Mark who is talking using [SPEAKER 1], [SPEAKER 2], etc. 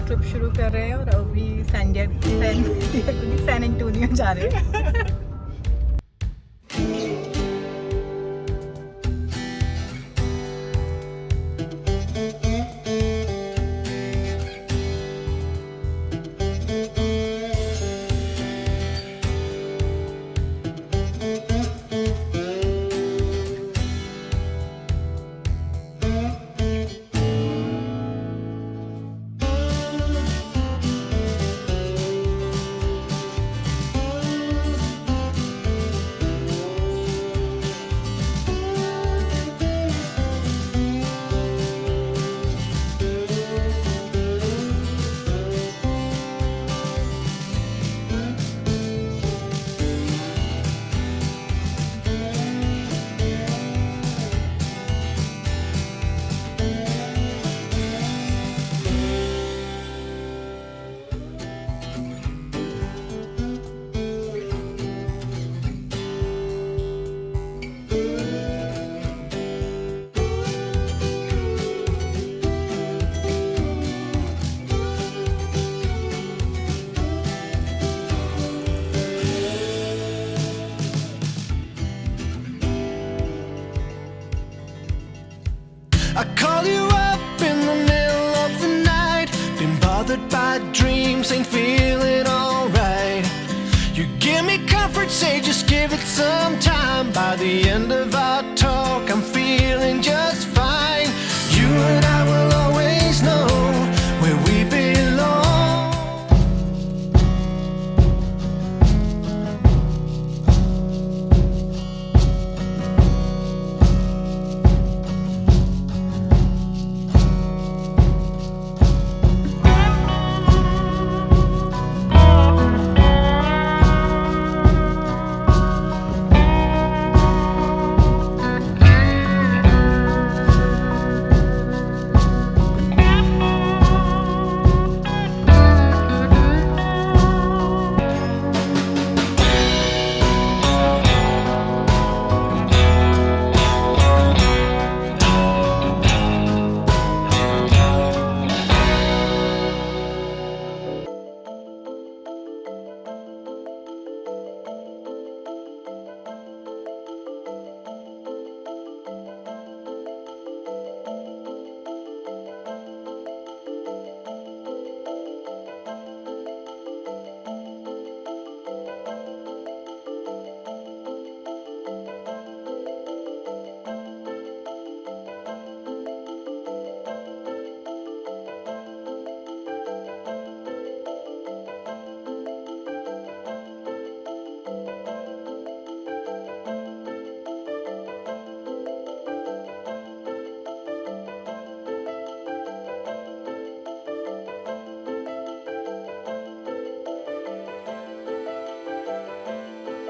[SPEAKER 1] Trip शुरू कर रहे हैं और अभी सैन एंटोनियो जा रहे हैं।
[SPEAKER 2] I call you up in the middle of the night. Been bothered by dreams, ain't feeling alright. You give me comfort, say just give it some time. By the end of our talk, I'm feeling just fine.